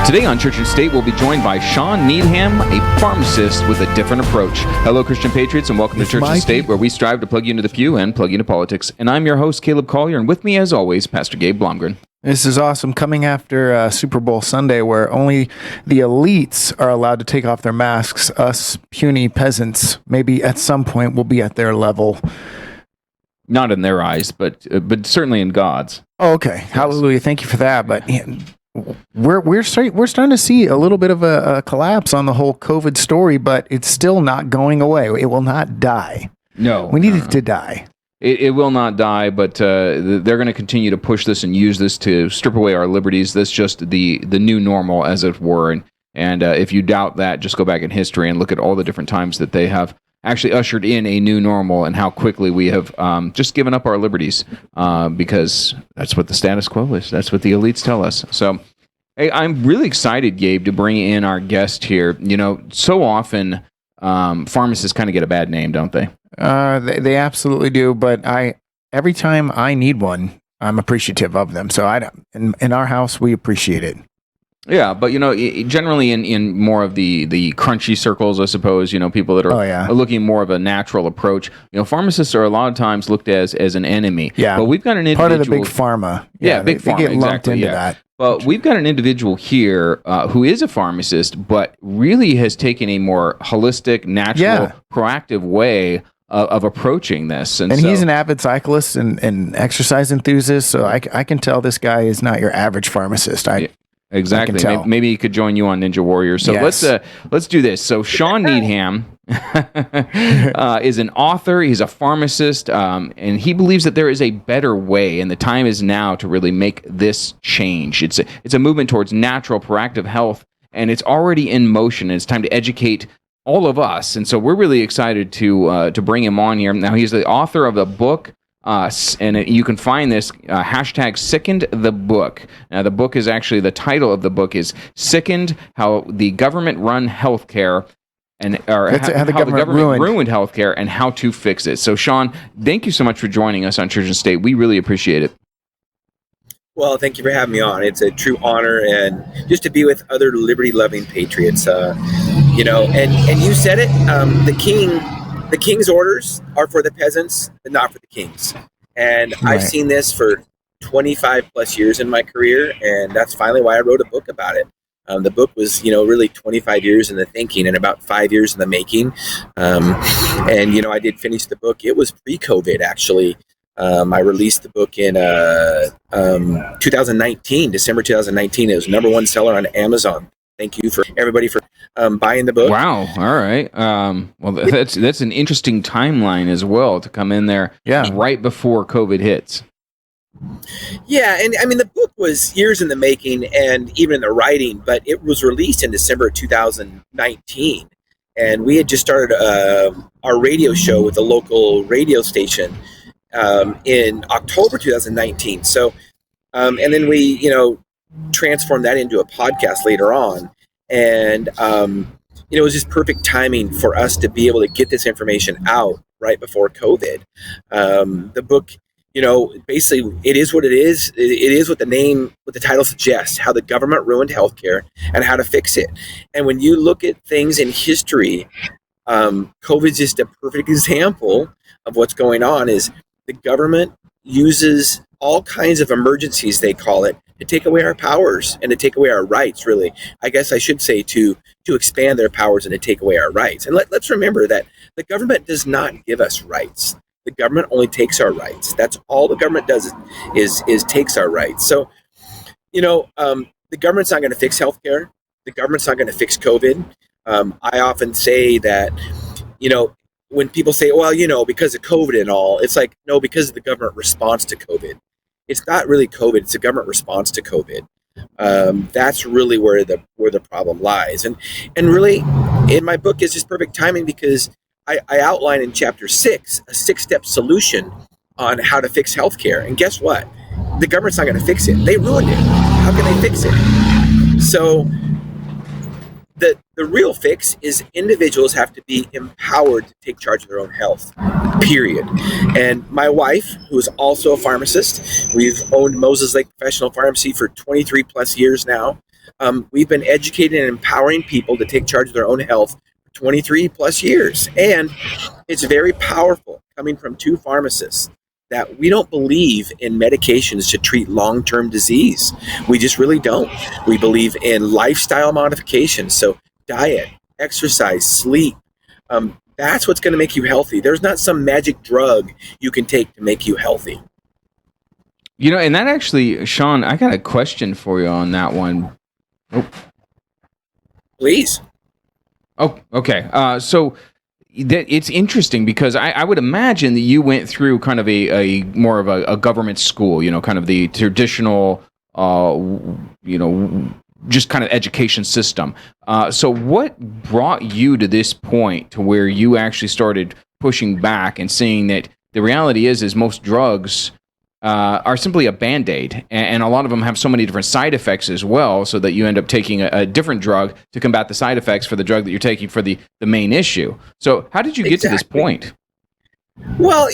Today on Church and State, we'll be joined by Shawn Needham, a pharmacist with a different approach. Hello, Christian Patriots, and welcome to Church and State, where we strive to plug you into the pew and plug you into politics. And I'm your host, Caleb Collier, and with me, as always, Pastor Gabe Blomgren. This is awesome. Coming after Super Bowl Sunday, where only the elites are allowed to take off their masks, us puny peasants, maybe at some point will be at their level. Not in their eyes, but certainly in God's. Oh, okay. Yes. Hallelujah. Thank you for that. But we're starting to see a little bit of a collapse on the whole COVID story, but it's still not going away. It will not die. No. We need it to die. It will not die, but they're going to continue to push this and use this to strip away our liberties. That's just the new normal, as it were. And if you doubt that, just go back in history and look at all the different times that they have actually ushered in a new normal and how quickly we have just given up our liberties because that's what the status quo is. That's what the elites tell us. So hey, I'm really excited, Gabe, to bring in our guest here. You know, so often pharmacists kind of get a bad name, don't they? They absolutely do, but every time I need one, I'm appreciative of them. So in our house, we appreciate it. Yeah, but you know, generally in more of the crunchy circles, I suppose, you know, people that are looking more of a natural approach, you know, pharmacists are a lot of times looked as an enemy. Yeah, but we've got an individual, part of the big pharma. Yeah, big pharma, they get lumped exactly, into that. But we've got an individual here who is a pharmacist, but really has taken a more holistic, natural, proactive way of approaching this. And so, he's an avid cyclist and exercise enthusiast, so I can tell this guy is not your average pharmacist. Exactly. Maybe he could join you on Ninja Warrior. So let's do this. So Shawn Needham is an author. He's a pharmacist, and he believes that there is a better way, and the time is now to really make this change. It's a movement towards natural, proactive health, and it's already in motion. And it's time to educate all of us, and so we're really excited to bring him on here. Now, he's the author of the book. And you can find this hashtag Sickened the Book. Now, the book is actually, the title of the book is Sickened: How the Government Run Healthcare, how the government ruined healthcare and how to fix it. So, Shawn, thank you so much for joining us on Church and State. We really appreciate it. Well, thank you for having me on. It's a true honor, and just to be with other liberty-loving patriots. You know, and you said it. The king's orders are for the peasants, but not for the kings. And I've seen this for 25 plus years in my career, and that's finally why I wrote a book about it. The book was, you know, really 25 years in the thinking and about 5 years in the making. And, you know, I did finish the book. It was pre-COVID, actually. I released the book in 2019, December 2019. It was #1 seller on Amazon. Thank you for everybody for buying the book. Wow. All right. Well, that's an interesting timeline as well to come in there right before COVID hits. Yeah. And I mean, the book was years in the making and even in the writing, but it was released in December 2019. And we had just started our radio show with a local radio station in October 2019. So, and then we, you know, transform that into a podcast later on. And, you know, it was just perfect timing for us to be able to get this information out right before COVID. The book, you know, basically it is what it is. It is what the title suggests: how the government ruined healthcare and how to fix it. And when you look at things in history, COVID is just a perfect example of what's going on. Is the government uses all kinds of emergencies, they call it, to take away our powers and to take away our rights, really. I guess I should say to expand their powers and to take away our rights. And let's remember that the government does not give us rights. The government only takes our rights. That's all the government does is takes our rights. So, you know, the government's not going to fix healthcare. The government's not going to fix COVID. I often say that, you know, when people say, well, you know, because of COVID and all, it's like, no, because of the government response to COVID. It's not really COVID, it's a government response to COVID. That's really where the problem lies. And really, in my book is just perfect timing because I outline in chapter 6 a 6-step solution on how to fix healthcare. And guess what? The government's not going to fix it. They ruined it. How can they fix it? So the real fix is individuals have to be empowered to take charge of their own health, period. And my wife, who is also a pharmacist, we've owned Moses Lake Professional Pharmacy for 23 plus years now. We've been educating and empowering people to take charge of their own health for 23 plus years. And it's very powerful coming from two pharmacists that we don't believe in medications to treat long-term disease. We just really don't. We believe in lifestyle modifications. So diet, exercise, sleep. That's what's going to make you healthy. There's not some magic drug you can take to make you healthy. You know, and that actually, Shawn, I got a question for you on that one. Oh. Please. Oh, okay. So it's interesting because I would imagine that you went through kind of a more of a government school, you know, kind of the traditional, just kind of education system. So what brought you to this point to where you actually started pushing back and seeing that the reality is most drugs are simply a Band-Aid, and a lot of them have so many different side effects as well, so that you end up taking a different drug to combat the side effects for the drug that you're taking for the main issue. So how did you get to this point? Well,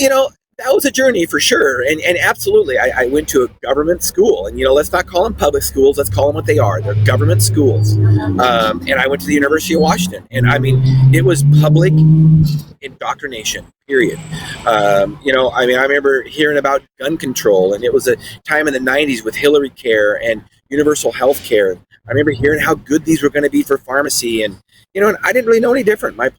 that was a journey for sure. And absolutely, I went to a government school. And, let's not call them public schools. Let's call them what they are. They're government schools. And I went to the University of Washington. And, it was public indoctrination, period. I remember hearing about gun control. And it was a time in the 90s with Hillary Care and universal health care. I remember hearing how good these were going to be for pharmacy. And, and I didn't really know any different. My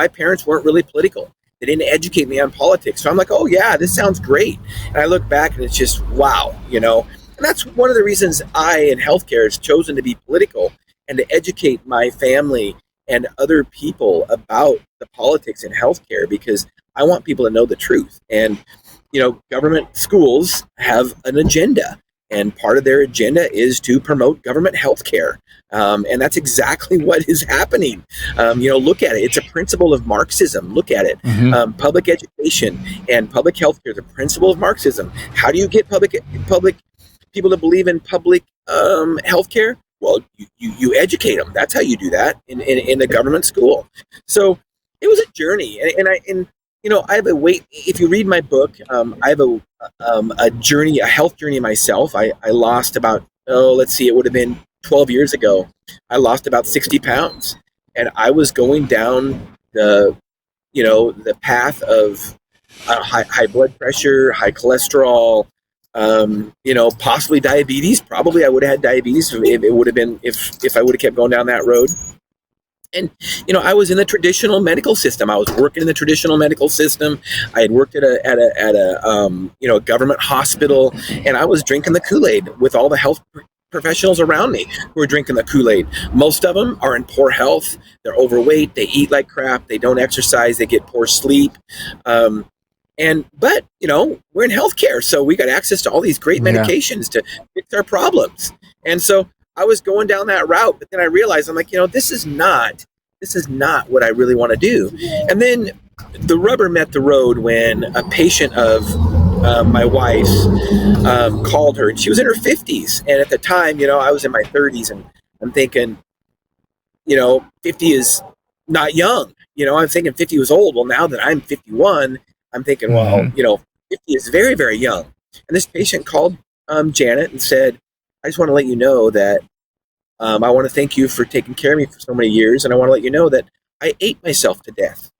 parents weren't really political. They didn't educate me on politics. So I'm like, oh, yeah, this sounds great. And I look back and it's just, wow, And that's one of the reasons I, in healthcare, has chosen to be political and to educate my family and other people about the politics in healthcare, because I want people to know the truth. And, government schools have an agenda. And part of their agenda is to promote government health care. And that's exactly what is happening. Look at it. It's a principle of Marxism. Look at it. Mm-hmm. Public education and public health care is a principle of Marxism. How do you get public people to believe in public health care? Well, you educate them. That's how you do that in the government school. So it was a journey. I have a weight. If you read my book, I have a health journey myself. I lost about, it would have been 12 years ago. I lost about 60 pounds, and I was going down the path of high blood pressure, high cholesterol, possibly diabetes. Probably I would have had diabetes if I would have kept going down that road. And, I was in the traditional medical system. I was working in the traditional medical system. I had worked at a government hospital, and I was drinking the Kool-Aid with all the health professionals around me who are drinking the Kool-Aid. Most of them are in poor health. They're overweight. They eat like crap. They don't exercise. They get poor sleep. But we're in healthcare, so we got access to all these great medications to fix our problems. And so I was going down that route, but then I realized, I'm like, this is not what I really want to do. And then the rubber met the road when a patient of my wife's called her, and she was in her 50s. And at the time, I was in my 30s, and I'm thinking, 50 is not young. I'm thinking 50 was old. Well, now that I'm 51, I'm thinking, well, 50 is very, very young. And this patient called Janet and said, I just want to let you know that I want to thank you for taking care of me for so many years. And I want to let you know that I ate myself to death.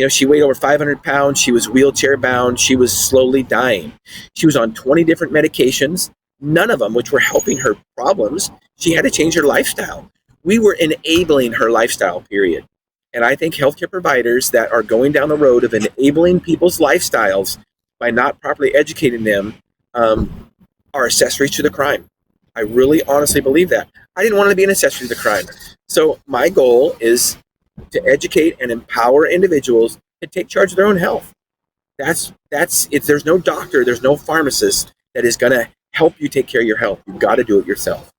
She weighed over 500 pounds. She was wheelchair bound. She was slowly dying. She was on 20 different medications, none of them which were helping her problems. She had to change her lifestyle. We were enabling her lifestyle, period. And I think healthcare providers that are going down the road of enabling people's lifestyles by not properly educating them are accessories to the crime. I really honestly believe that. I didn't want to be an accessory to the crime. So my goal is to educate and empower individuals to take charge of their own health. That's it. There's no doctor, there's no pharmacist that is going to help you take care of your health. You've got to do it yourself.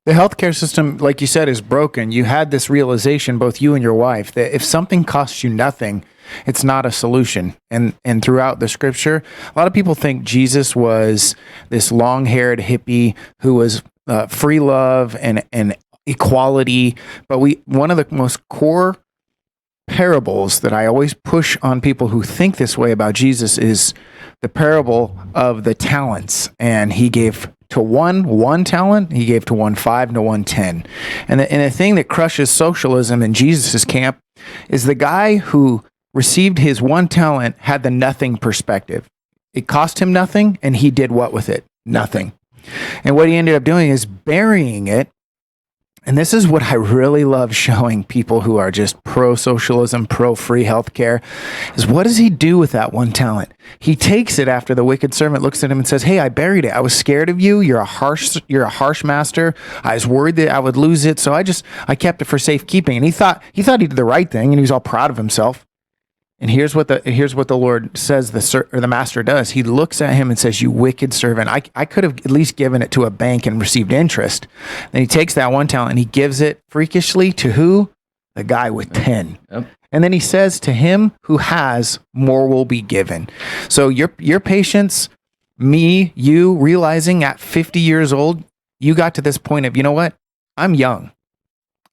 The healthcare system, like you said, is broken. You had this realization, both you and your wife, that if something costs you nothing, it's not a solution. And throughout the scripture, a lot of people think Jesus was this long-haired hippie who was free love and equality. But one of the most core parables that I always push on people who think this way about Jesus is the parable of the talents. And he gave to one talent, he gave to one 5 and to one 10. And the thing that crushes socialism in Jesus's camp is the guy who received his one talent had the nothing perspective. It cost him nothing, and he did what with it? Nothing. And what he ended up doing is burying it. And this is what I really love showing people who are just pro-socialism, pro-free healthcare, is what does he do with that one talent? He takes it after the wicked servant looks at him and says, hey, I buried it. I was scared of you. You're a harsh master. I was worried that I would lose it. So I kept it for safekeeping. And he thought he did the right thing, and he was all proud of himself. And here's what the Lord says the master does. He looks at him and says, you wicked servant. I could have at least given it to a bank and received interest. Then he takes that one talent and he gives it freakishly to who? The guy with 10. Yep. And then he says to him who has, more will be given. So your patience, me, you realizing at 50 years old, you got to this point of, you know what? I'm young.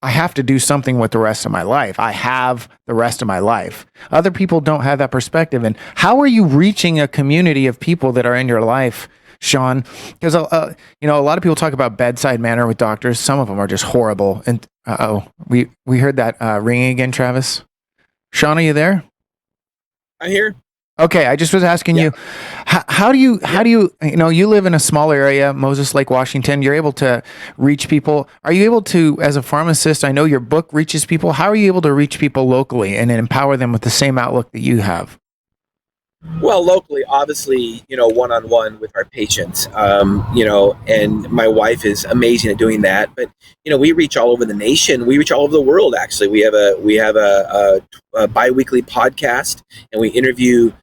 I have to do something with the rest of my life. I have the rest of my life. Other people don't have that perspective. And how are you reaching a community of people that are in your life, Shawn? Because, a lot of people talk about bedside manner with doctors. Some of them are just horrible. And, we heard that ringing again, Travis. Shawn, are you there? I'm here. Okay, I just was asking you, how do you you live in a small area, Moses Lake, Washington, you're able to reach people. Are you able to, as a pharmacist, I know your book reaches people, how are you able to reach people locally and empower them with the same outlook that you have? Well, locally, obviously, one-on-one with our patients, and my wife is amazing at doing that. But, we reach all over the nation. We reach all over the world, actually. We have a bi-weekly podcast, and we interview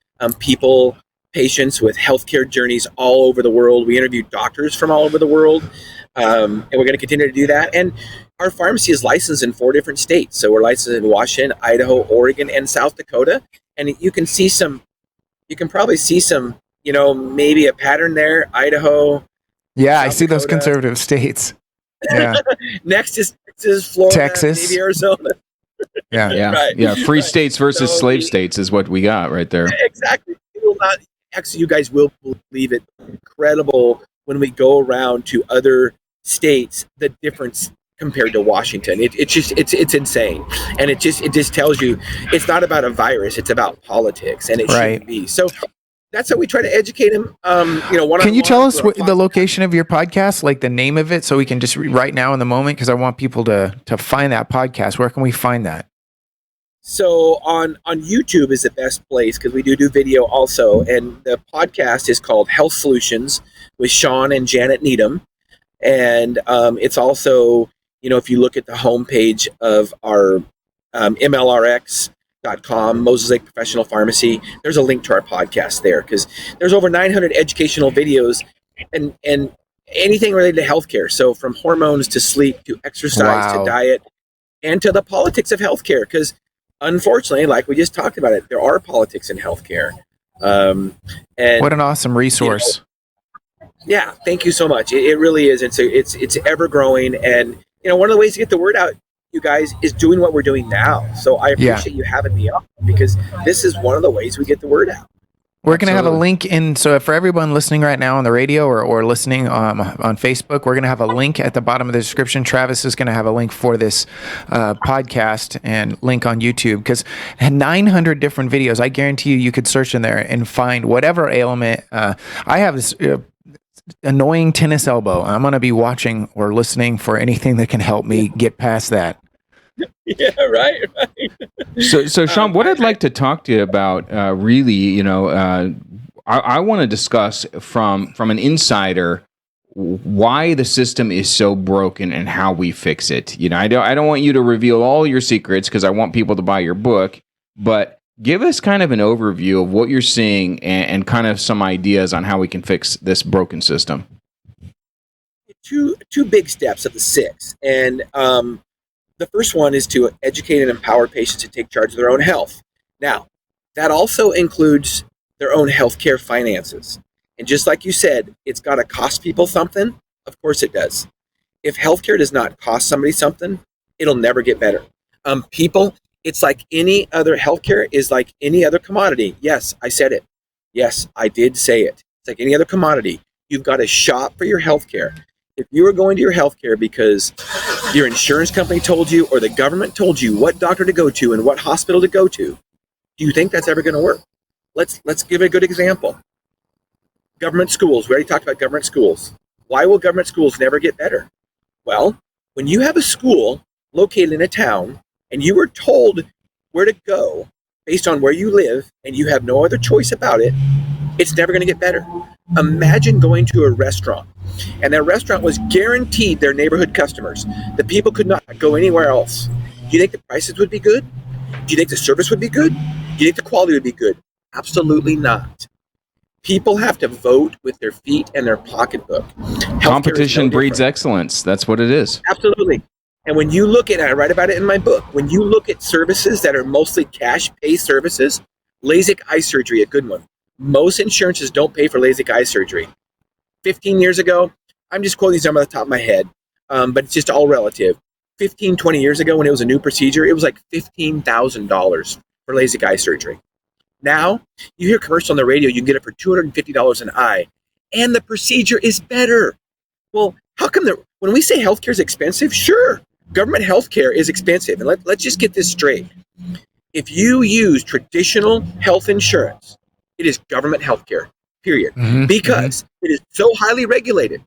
patients with healthcare journeys all over the world. We interview doctors from all over the world, and we're going to continue to do that. And our pharmacy is licensed in 4 different states. So we're licensed in Washington, Idaho, Oregon, and South Dakota. And you can probably see some, maybe a pattern there. Idaho. Yeah, I see Dakota. Those conservative states. Yeah. Next is Florida, Texas, maybe Arizona. Yeah. Right. Yeah. Free states versus slave states is what we got right there. Exactly. You guys will believe it. Incredible when we go around to other states, the difference compared to Washington. It's insane. And it just tells you it's not about a virus, it's about politics, and it shouldn't be. So that's how we try to educate him. Can you tell us the location of your podcast, like the name of it, so we can just right now in the moment, because I want people to find that podcast. Where can we find that? So on YouTube is the best place, because we do video also, and the podcast is called Health Solutions with Shawn and Janet Needham, and it's also, if you look at the homepage of our MLRX.com, Moses Lake Professional Pharmacy, there's a link to our podcast there, because there's over 900 educational videos and anything related to healthcare. So from hormones to sleep to exercise to diet and to the politics of healthcare, because unfortunately, like we just talked about it, there are politics in healthcare. And what an awesome resource. Yeah, thank you so much. It really is. It's ever growing, and one of the ways to get the word out, you guys, is doing what we're doing now. So I appreciate you having me on, because this is one of the ways we get the word out. We're going to have a link in. So for everyone listening right now on the radio or listening on Facebook, we're going to have a link at the bottom of the description. Travis is going to have a link for this podcast and link on YouTube, because 900 different videos. I guarantee you could search in there and find whatever ailment. I have this annoying tennis elbow. I'm going to be watching or listening for anything that can help me get past that. Yeah, right. So Shawn, what I'd like to talk to you about, really, I want to discuss from an insider why the system is so broken and how we fix it. I don't want you to reveal all your secrets, because I want people to buy your book, but give us kind of an overview of what you're seeing and kind of some ideas on how we can fix this broken system. Two big steps of the 6, and the first one is to educate and empower patients to take charge of their own health. Now, that also includes their own healthcare finances. And just like you said, it's got to cost people something. Of course it does. If healthcare does not cost somebody something, it'll never get better. People, it's like any other, healthcare is like any other commodity. Yes, I said it. Yes, I did say it. It's like any other commodity. you've got to shop for your health care. If you are going to your health care because your insurance company told you or the government told you what doctor to go to and what hospital to go to, do you think that's ever going to work? Let's give a good example. Government schools. We already talked about government schools. Why will government schools never get better? Well, when you have a school located in a town and you were told where to go based on where you live and you have no other choice about it, it's never going to get better. Imagine going to a restaurant and that restaurant was guaranteed their neighborhood customers. The people could not go anywhere else. Do you think the prices would be good? Do you think the service would be good? Do you think the quality would be good? Absolutely not. People have to vote with their feet and their pocketbook. Competition breeds excellence. That's what it is. Absolutely. And when you look at, I write about it in my book, when you look at services that are mostly cash pay services, LASIK eye surgery, a good one. Most insurances don't pay for LASIK eye surgery. 15 years ago, I'm just quoting these numbers off the top of my head, but it's just all relative. 15, 20 years ago when it was a new procedure, it was like $15,000 for LASIK eye surgery. Now, you hear a commercial on the radio, you can get it for $250 an eye, and the procedure is better. Well, how come when we say healthcare is expensive? Sure, government healthcare is expensive. And let's just get this straight. If you use traditional health insurance, it is government healthcare, period. Because it is so highly regulated.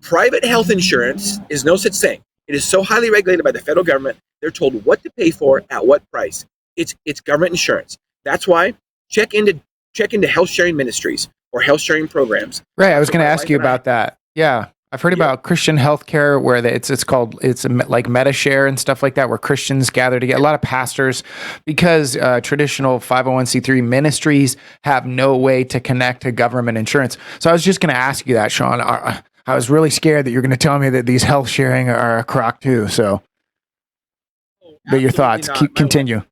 Private health insurance is no such thing. It is so highly regulated by the federal government. They're told what to pay for at what price. It's government insurance. That's why check into health sharing ministries or health sharing programs. Right. I was going to ask you about that. Yeah. I've heard about Christian healthcare where it's like MetaShare and stuff like that, where Christians gather together. A lot of pastors, because traditional 501c3 ministries have no way to connect to government insurance. So I was just going to ask you that, Shawn. I was really scared that you're going to tell me that these health sharing are a crock too. So, but your thoughts, continue.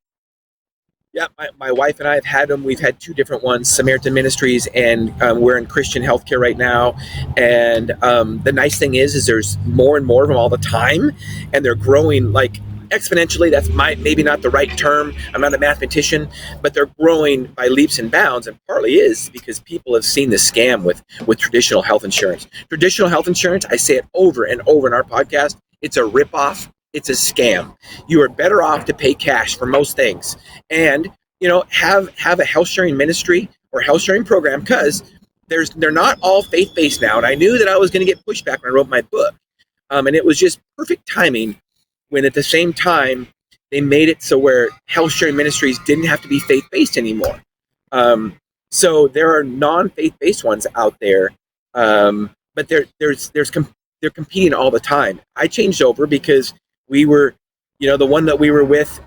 Yeah, my wife and I have had them. We've had two different ones, Samaritan Ministries, and we're in Christian healthcare right now. And the nice thing is there's more and more of them all the time, and they're growing like exponentially. That's maybe not the right term. I'm not a mathematician, but they're growing by leaps and bounds. And partly is because people have seen the scam with traditional health insurance. Traditional health insurance, I say it over and over in our podcast, it's a ripoff. It's a scam. You are better off to pay cash for most things, and have a health sharing ministry or health sharing program, because they're not all faith based now. And I knew that I was going to get pushback when I wrote my book, and it was just perfect timing when at the same time they made it so where health sharing ministries didn't have to be faith based anymore. So there are non faith based ones out there, but they're competing all the time. I changed over because we were, the one that we were with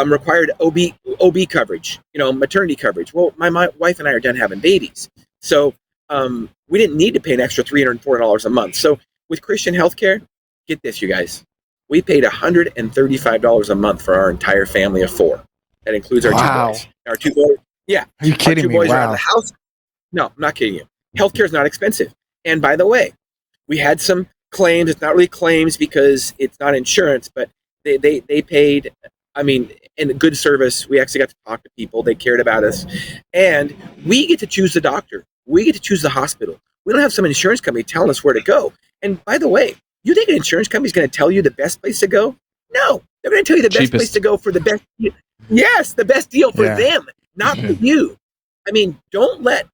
required OB coverage, maternity coverage. Well, my wife and I are done having babies. So we didn't need to pay an extra $304 a month. So with Christian healthcare, get this, you guys, we paid $135 a month for our entire family of four. That includes our two boys. Our two boys. Yeah. Are you kidding me? Our 2 boys are out of the house. No, I'm not kidding you. Healthcare is not expensive. And by the way, we had some claims. It's not really claims because it's not insurance, but they paid, in good service. We actually got to talk to people. They cared about us. And we get to choose the doctor. We get to choose the hospital. We don't have some insurance company telling us where to go. And by the way, you think an insurance company is going to tell you the best place to go? No, they're going to tell you the best place to go for the best. Yes, the best deal for them, not for you. Don't let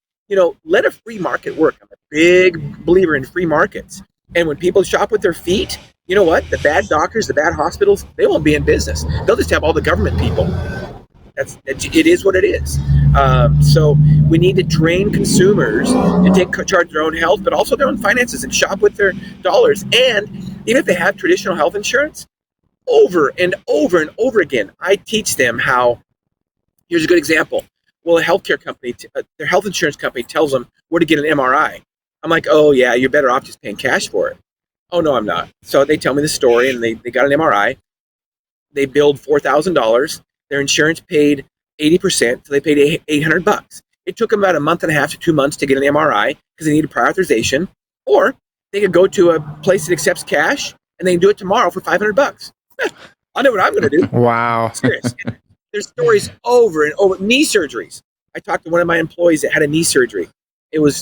a free market work. I'm a big believer in free markets. And when people shop with their feet, you know what? The bad doctors, the bad hospitals, they won't be in business. They'll just have all the government people. It is what it is. So we need to train consumers to take charge of their own health, but also their own finances and shop with their dollars. And even if they have traditional health insurance, over and over and over again, I teach them how. Here's a good example. Well, a healthcare company, their health insurance company tells them where to get an MRI. I'm like, oh yeah, you're better off just paying cash for it. Oh no, I'm not. So they tell me the story, and they got an MRI. They billed $4,000. Their insurance paid 80%, so they paid $800. It took them about a month and a half to 2 months to get an MRI because they needed prior authorization. Or they could go to a place that accepts cash, and they can do it tomorrow for $500. I know what I'm going to do. Wow. Serious. There's stories over and over. Knee surgeries. I talked to one of my employees that had a knee surgery.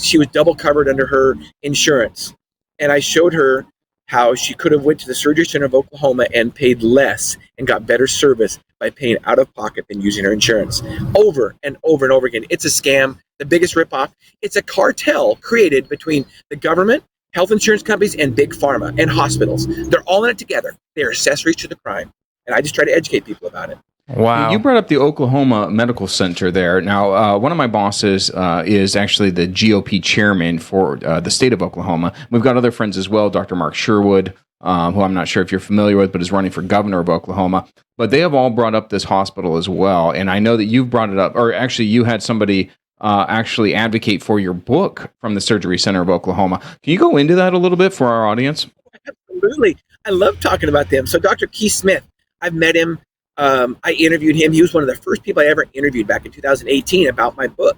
she was double covered under her insurance. And I showed her how she could have went to the Surgery Center of Oklahoma and paid less and got better service by paying out of pocket than using her insurance. Over and over and over again. It's a scam, the biggest ripoff. It's a cartel created between the government, health insurance companies, and big pharma and hospitals. They're all in it together. They're accessories to the crime. And I just try to educate people about it. Wow. You brought up the Oklahoma Medical Center there. Now, one of my bosses is actually the GOP chairman for the state of Oklahoma. We've got other friends as well, Dr. Mark Sherwood, who I'm not sure if you're familiar with, but is running for governor of Oklahoma. But they have all brought up this hospital as well. And I know that you've brought it up, or actually you had somebody actually advocate for your book from the Surgery Center of Oklahoma. Can you go into that a little bit for our audience? Absolutely. I love talking about them. So Dr. Keith Smith, I've met him. I interviewed him. He was one of the first people I ever interviewed back in 2018 about my book.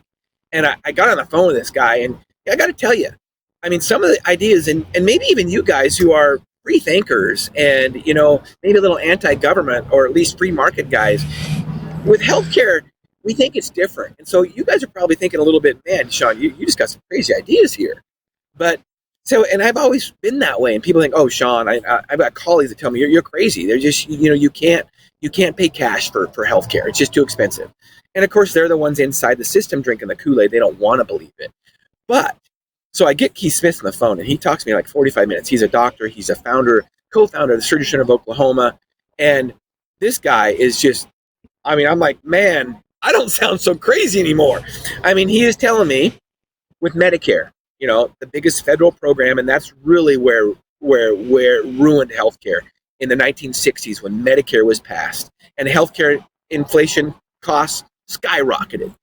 And I got on the phone with this guy, and I got to tell you, I mean, some of the ideas, and maybe even you guys who are free thinkers and, maybe a little anti-government or at least free market guys, with healthcare, we think it's different. And so you guys are probably thinking a little bit, man, Shawn, you just got some crazy ideas here. But so, and I've always been that way. And people think, oh, Shawn, I've got colleagues that tell me you're crazy. They're just, you can't pay cash for healthcare. It's just too expensive. And of course, they're the ones inside the system drinking the Kool-Aid. They don't want to believe it. But so I get Keith Smith on the phone, and he talks to me like 45 minutes. He's a doctor. He's a co-founder of the Surgery Center of Oklahoma. And this guy is just, I mean, I'm like, man, I don't sound so crazy anymore. I mean, he is telling me with Medicare, the biggest federal program, and that's really where ruined healthcare in the 1960s when Medicare was passed, and healthcare inflation costs skyrocketed,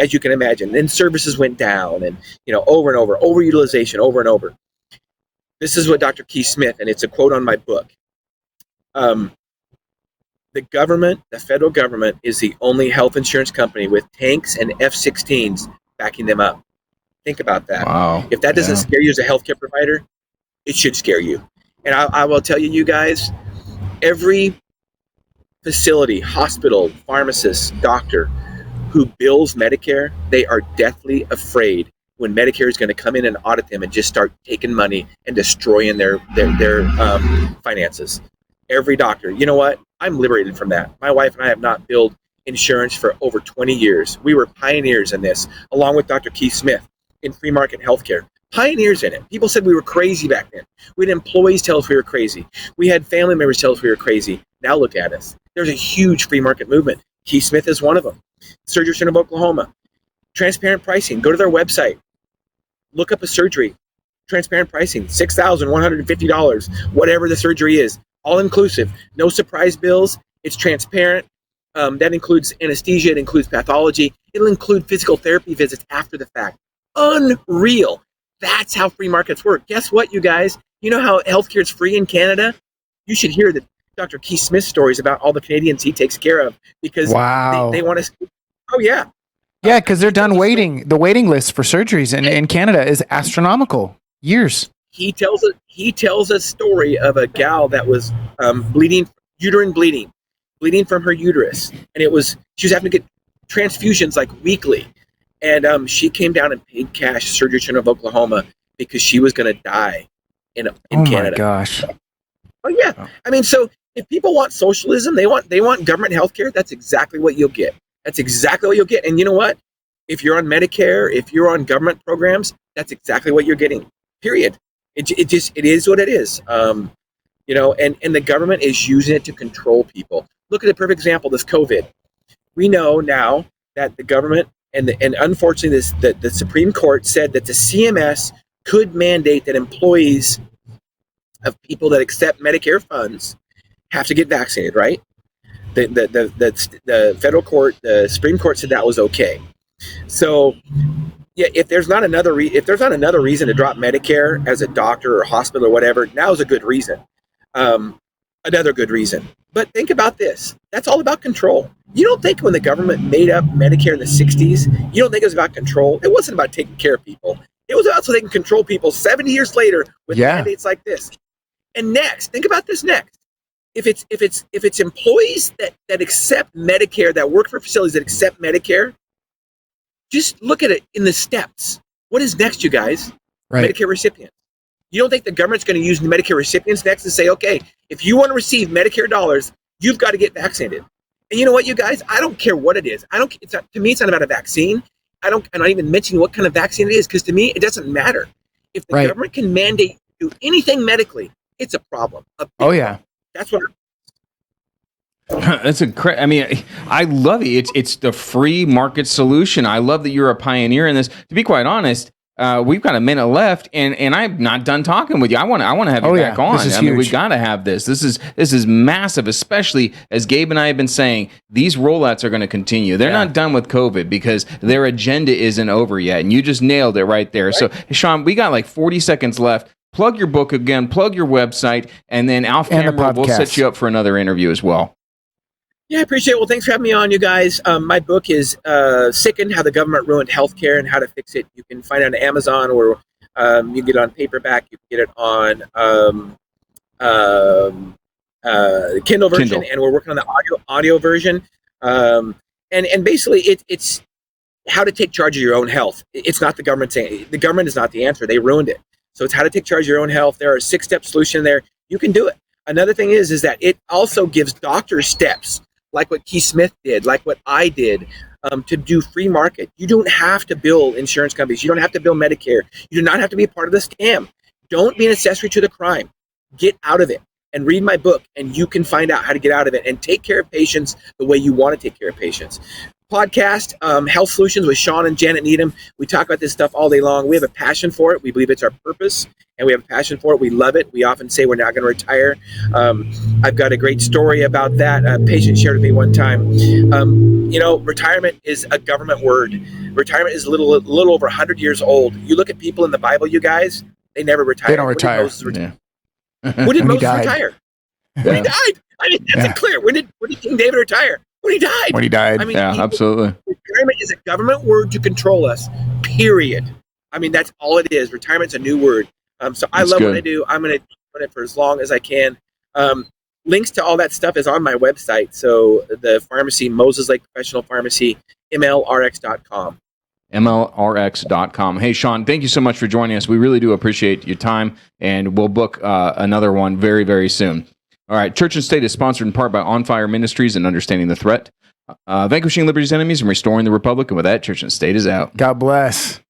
as you can imagine. Then services went down, and over and over, overutilization, over and over. This is what Dr. Keith Smith, and it's a quote on my book. The government, the federal government, is the only health insurance company with tanks and F-16s backing them up. Think about that. Wow. If that doesn't scare you as a healthcare provider, it should scare you. And I will tell you guys, every facility, hospital, pharmacist, doctor who bills Medicare, they are deathly afraid when Medicare is going to come in and audit them and just start taking money and destroying their finances. Every doctor. You know what? I'm liberated from that. My wife and I have not billed insurance for over 20 years. We were pioneers in this, along with Dr. Keith Smith in free market healthcare. Pioneers in it. People said we were crazy back then. We had employees tell us we were crazy. We had family members tell us we were crazy. Now look at us. There's a huge free market movement. Keith Smith is one of them. Surgery Center of Oklahoma. Transparent pricing. Go to their website. Look up a surgery. Transparent pricing. $6,150. Whatever the surgery is. All inclusive. No surprise bills. It's transparent. That includes anesthesia. It includes pathology. It'll include physical therapy visits after the fact. Unreal. That's how free markets work. Guess what, you guys? You know how healthcare is free in Canada? You should hear the Dr. Keith Smith stories about all the Canadians he takes care of because they want to. Oh, yeah. Yeah, because they're done waiting. The waiting list for surgeries in Canada is astronomical. Years. He tells a story of a gal that was uterine bleeding from her uterus, and she was having to get transfusions like weekly. And she came down and paid cash Surgery Center of Oklahoma because she was going to die in Canada. Oh my gosh! Oh yeah, I mean, so if people want socialism, they want government health care. That's exactly what you'll get. That's exactly what you'll get. And you know what? If you're on Medicare, if you're on government programs, that's exactly what you're getting. Period. It is what it is. And the government is using it to control people. Look at a perfect example. This COVID. We know now that the government. And unfortunately, the Supreme Court said that the CMS could mandate that employees of people that accept Medicare funds have to get vaccinated, right? The federal court, the Supreme Court said that was okay. So, yeah, if there's not another reason to drop Medicare as a doctor or hospital or whatever, now is a good reason. Another good reason. But think about this. That's all about control. You don't think when the government made up Medicare in the 60s, you don't think it was about control? It wasn't about taking care of people. It was about so they can control people 70 years later with mandates like this. And next, think about this next. If it's employees that accept Medicare, that work for facilities that accept Medicare, just look at it in the steps. What is next, you guys? Right. Medicare recipients. You don't think the government's going to use the Medicare recipients next and say, okay, if you want to receive Medicare dollars, you've got to get vaccinated. And you know what, you guys? I don't care what it is. To me, it's not about a vaccine. I'm not even mentioning what kind of vaccine it is, because to me, it doesn't matter. If the government can mandate you do anything medically, it's a problem. Yeah. That's what. That's I mean, I love it. It's the free market solution. I love that you're a pioneer in this. To be quite honest, we've got a minute left, and I'm not done talking with you. I want to have you back on. I mean, we got to have this. This is massive, especially as Gabe and I have been saying. These rollouts are going to continue. They're not done with COVID because their agenda isn't over yet, and you just nailed it right there. Right. So, Shawn, we got like 40 seconds left. Plug your book again. Plug your website, and then off camera, we'll set you up for another interview as well. Yeah, I appreciate it. Well, thanks for having me on, you guys. My book is Sickened, How the Government Ruined Healthcare and How to Fix It. You can find it on Amazon, or you can get it on paperback. You can get it on Kindle version, and we're working on the audio version. And basically, it's how to take charge of your own health. It's not the government saying, the government is not the answer. They ruined it. So it's how to take charge of your own health. There are 6-step solutions there. You can do it. Another thing is that it also gives doctors steps, like what Keith Smith did, like what I did, to do free market. You don't have to bill insurance companies. You don't have to bill Medicare. You do not have to be a part of the scam. Don't be an accessory to the crime. Get out of it and read my book, and you can find out how to get out of it and take care of patients the way you want to take care of patients. Podcast, Health Solutions with Shawn and Janet Needham. We talk about this stuff all day long. We have a passion for it. We believe it's our purpose, and we have a passion for it. We love it. We often say we're not going to retire. I've got a great story about that. A patient shared with me one time. Retirement is a government word. Retirement is a little over 100 years old. You look at people in the Bible, you guys, they never retire. They don't retire. When did Moses retire? When he died. I mean, that's clear. When did King David retire? When he died. I mean, absolutely. Retirement is a government word to control us, period. I mean, that's all it is. Retirement's a new word. So I love what I do. I'm going to do it for as long as I can. Links to all that stuff is on my website. So the pharmacy, Moses Lake Professional Pharmacy, mlrx.com. mlrx.com. Hey, Shawn, thank you so much for joining us. We really do appreciate your time, and we'll book another one very, very soon. All right, Church and State is sponsored in part by On Fire Ministries and Understanding the Threat, vanquishing liberty's enemies and restoring the republic. And with that, Church and State is out. God bless.